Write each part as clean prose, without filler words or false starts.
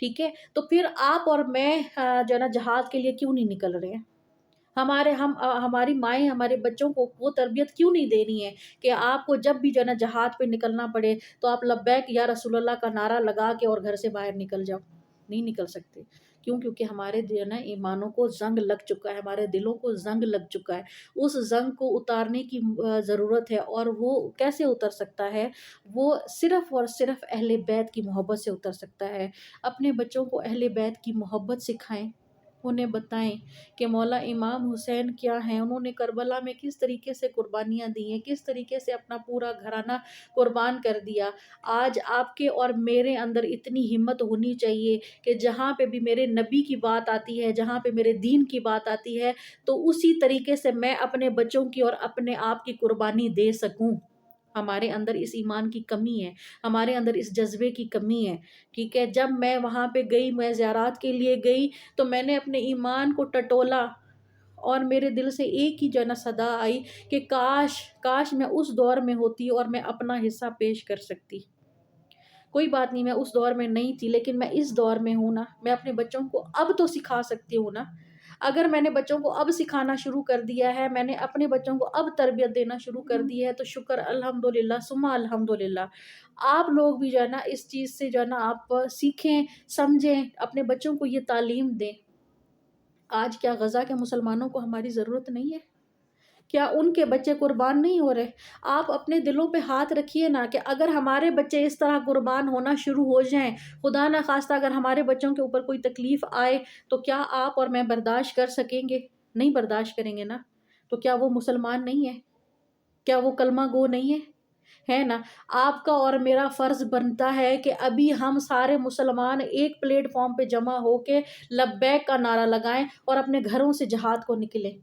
ٹھیک ہے؟ تو پھر آپ اور میں جو ہے نا جہاد کے لیے کیوں نہیں نکل رہے ہیں؟ ہماری مائیں ہمارے بچوں کو وہ تربیت کیوں نہیں دے رہی ہیں کہ آپ کو جب بھی جو ہے نا جہاد پہ نکلنا پڑے تو آپ لبیک یا رسول اللہ کا نعرہ لگا کے اور گھر سے باہر نکل جاؤ؟ نہیں نکل سکتے۔ کیوں؟ کیونکہ ہمارے جو ہے نا ایمانوں کو زنگ لگ چکا ہے، ہمارے دلوں کو زنگ لگ چکا ہے۔ اس زنگ کو اتارنے کی ضرورت ہے، اور وہ کیسے اتر سکتا ہے؟ وہ صرف اور صرف اہل بیت کی محبت سے اتر سکتا ہے۔ اپنے بچوں کو اہل بیت کی محبت سکھائیں، انہیں بتائیں کہ مولا امام حسین کیا ہیں، انہوں نے کربلا میں کس طریقے سے قربانیاں دی ہیں، کس طریقے سے اپنا پورا گھرانہ قربان کر دیا۔ آج آپ کے اور میرے اندر اتنی ہمت ہونی چاہیے کہ جہاں پہ بھی میرے نبی کی بات آتی ہے، جہاں پہ میرے دین کی بات آتی ہے، تو اسی طریقے سے میں اپنے بچوں کی اور اپنے آپ کی قربانی دے سکوں۔ ہمارے اندر اس ایمان کی کمی ہے، ہمارے اندر اس جذبے کی کمی ہے، ٹھیک ہے؟ جب میں وہاں پہ گئی، میں زیارات کے لیے گئی، تو میں نے اپنے ایمان کو ٹٹولا، اور میرے دل سے ایک ہی جو ہے نا صدا آئی کہ کاش میں اس دور میں ہوتی اور میں اپنا حصہ پیش کر سکتی۔ کوئی بات نہیں، میں اس دور میں نہیں تھی، لیکن میں اس دور میں ہوں نا، میں اپنے بچوں کو اب تو سکھا سکتی ہوں نا۔ اگر میں نے بچوں کو اب سکھانا شروع کر دیا ہے، میں نے اپنے بچوں کو اب تربیت دینا شروع کر دی ہے، تو شکر الحمدللہ ثم الحمدللہ۔ آپ لوگ بھی جو ہے نا اس چیز سے جو ہے نا آپ سیکھیں، سمجھیں، اپنے بچوں کو یہ تعلیم دیں۔ آج کیا غزہ کے مسلمانوں کو ہماری ضرورت نہیں ہے؟ کیا ان کے بچے قربان نہیں ہو رہے؟ آپ اپنے دلوں پہ ہاتھ رکھیے نا، کہ اگر ہمارے بچے اس طرح قربان ہونا شروع ہو جائیں، خدا نہ خواستہ اگر ہمارے بچوں کے اوپر کوئی تکلیف آئے، تو کیا آپ اور میں برداشت کر سکیں گے؟ نہیں برداشت کریں گے نا۔ تو کیا وہ مسلمان نہیں ہے؟ کیا وہ کلمہ گو نہیں ہے نا؟ آپ کا اور میرا فرض بنتا ہے کہ ابھی ہم سارے مسلمان ایک پلیٹ فارم پہ جمع ہو کے لبیک کا نعرہ لگائیں اور اپنے گھروں سے جہاد کو نکلیں۔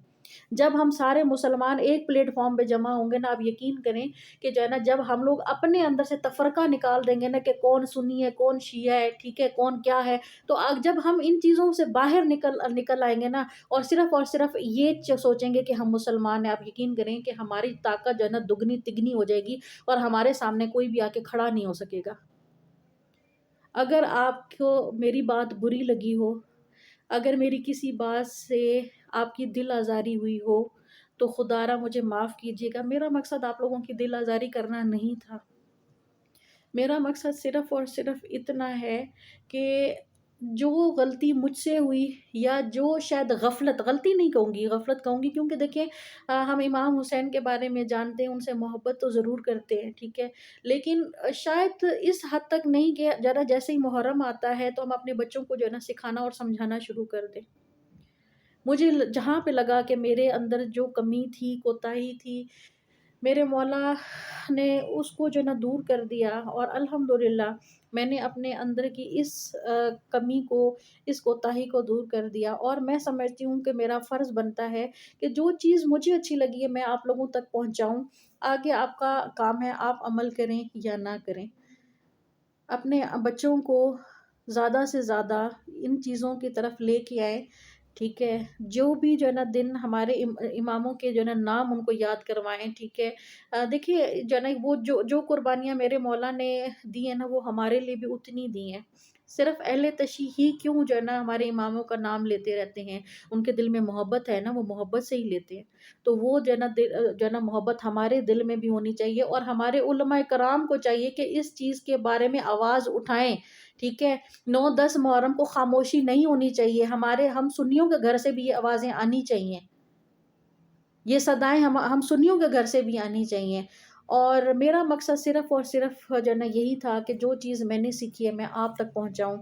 جب ہم سارے مسلمان ایک پلیٹ فارم پہ جمع ہوں گے نا، آپ یقین کریں کہ جو ہے نا، جب ہم لوگ اپنے اندر سے تفرقہ نکال دیں گے نا کہ کون سنی ہے، کون شیعہ ہے، ٹھیک ہے، کون کیا ہے، تو جب ہم ان چیزوں سے باہر نکل آئیں گے نا، اور صرف یہ سوچیں گے کہ ہم مسلمان ہیں، آپ یقین کریں کہ ہماری طاقت جو ہے نا دگنی تگنی ہو جائے گی، اور ہمارے سامنے کوئی بھی آ کے کھڑا نہیں ہو سکے گا۔ اگر آپ کو میری بات بری لگی ہو، اگر میری کسی بات سے آپ کی دل آزاری ہوئی ہو، تو خدا را مجھے معاف کیجیے گا۔ میرا مقصد آپ لوگوں کی دل آزاری کرنا نہیں تھا۔ میرا مقصد صرف اور صرف اتنا ہے کہ جو غلطی مجھ سے ہوئی، یا جو شاید غلطی نہیں کہوں گی، غفلت کہوں گی، کیونکہ دیکھیں ہم امام حسین کے بارے میں جانتے ہیں، ان سے محبت تو ضرور کرتے ہیں، ٹھیک ہے، لیکن شاید اس حد تک نہیں کہ ذرا جیسے ہی محرم آتا ہے تو ہم اپنے بچوں کو جو ہے نا سکھانا اور سمجھانا شروع کر دیں۔ مجھے جہاں پہ لگا کہ میرے اندر جو کمی تھی، کوتاہی تھی، میرے مولا نے اس کو جو ہے نا دور کر دیا، اور الحمدللہ میں نے اپنے اندر کی اس کمی کو، اس کوتاہی کو دور کر دیا، اور میں سمجھتی ہوں کہ میرا فرض بنتا ہے کہ جو چیز مجھے اچھی لگی ہے میں آپ لوگوں تک پہنچاؤں۔ آگے آپ کا کام ہے، آپ عمل کریں یا نہ کریں۔ اپنے بچوں کو زیادہ سے زیادہ ان چیزوں کی طرف لے کے آئیں، ٹھیک ہے؟ جو بھی جو ہے نا دن ہمارے اماموں کے جو ہے نا نام ان کو یاد کروائیں، ٹھیک ہے؟ دیکھیے جو ہے نا وہ جو قربانیاں میرے مولا نے دی ہیں نا، وہ ہمارے لیے بھی اتنی دی ہیں۔ صرف اہل تشیع ہی کیوں جو ہے نا ہمارے اماموں کا نام لیتے رہتے ہیں، ان کے دل میں محبت ہے نا، وہ محبت سے ہی لیتے ہیں۔ تو وہ جو ہے نا محبت ہمارے دل میں بھی ہونی چاہیے، اور ہمارے علماء کرام کو چاہیے کہ اس چیز کے بارے میں آواز اٹھائیں، ٹھیک ہے؟ 9-10 محرم کو خاموشی نہیں ہونی چاہیے، ہم سنیوں کے گھر سے بھی یہ آوازیں آنی چاہیے، یہ صدائیں ہم سنیوں کے گھر سے بھی آنی چاہیے۔ اور میرا مقصد صرف اور صرف جو ہے نا یہی تھا کہ جو چیز میں نے سیکھی ہے میں آپ تک پہنچاؤں۔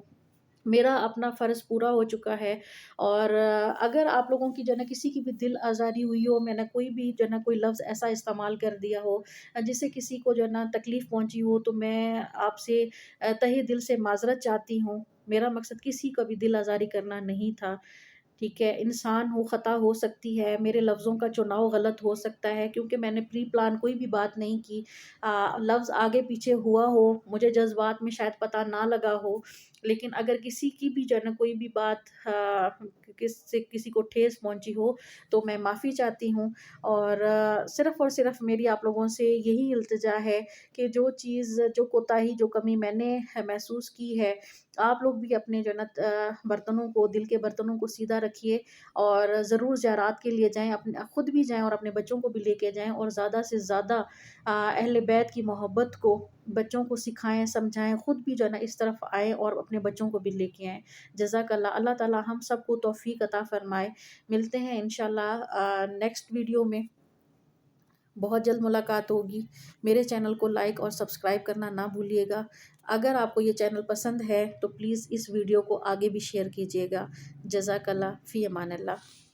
میرا اپنا فرض پورا ہو چکا ہے، اور اگر آپ لوگوں کی جو ہے نا کسی کی بھی دل آزاری ہوئی ہو، میں نے کوئی بھی جو ہے نا کوئی لفظ ایسا استعمال کر دیا ہو جس سے کسی کو جو ہے نا تکلیف پہنچی ہو، تو میں آپ سے تہہ دل سے معذرت چاہتی ہوں۔ میرا مقصد کسی کا بھی دل آزاری کرنا نہیں تھا، ٹھیک ہے؟ انسان ہو، خطا ہو سکتی ہے، میرے لفظوں کا چناؤ غلط ہو سکتا ہے، کیونکہ میں نے پری پلان کوئی بھی بات نہیں کی، لفظ آگے پیچھے ہوا ہو، مجھے جذبات میں شاید پتہ نہ لگا ہو، لیکن اگر کسی کی بھی جو ہے نا کوئی بھی بات کسی کو ٹھیس پہنچی ہو تو میں معافی چاہتی ہوں، اور صرف میری آپ لوگوں سے یہی التجا ہے کہ جو چیز، جو کوتاہی، جو کمی میں نے محسوس کی ہے، آپ لوگ بھی اپنے جو ہے نا برتنوں کو، دل کے برتنوں کو سیدھا رکھیے، اور ضرور زیارات کے لیے جائیں، اپنے خود بھی جائیں اور اپنے بچوں کو بھی لے کے جائیں، اور زیادہ سے زیادہ اہل بیت کی محبت کو بچوں کو سکھائیں، سمجھائیں، خود بھی جو ہے نا اس طرف آئیں اور اپنے بچوں کو بھی لے کے آئیں۔ جزاک اللہ، اللہ تعالیٰ ہم سب کو توفیق عطا فرمائے۔ ملتے ہیں انشاءاللہ نیکسٹ ویڈیو میں، بہت جلد ملاقات ہوگی۔ میرے چینل کو لائک اور سبسکرائب کرنا نہ بھولیے گا۔ اگر آپ کو یہ چینل پسند ہے تو پلیز اس ویڈیو کو آگے بھی شیئر کیجیے گا۔ جزاک اللہ، فی امان اللہ۔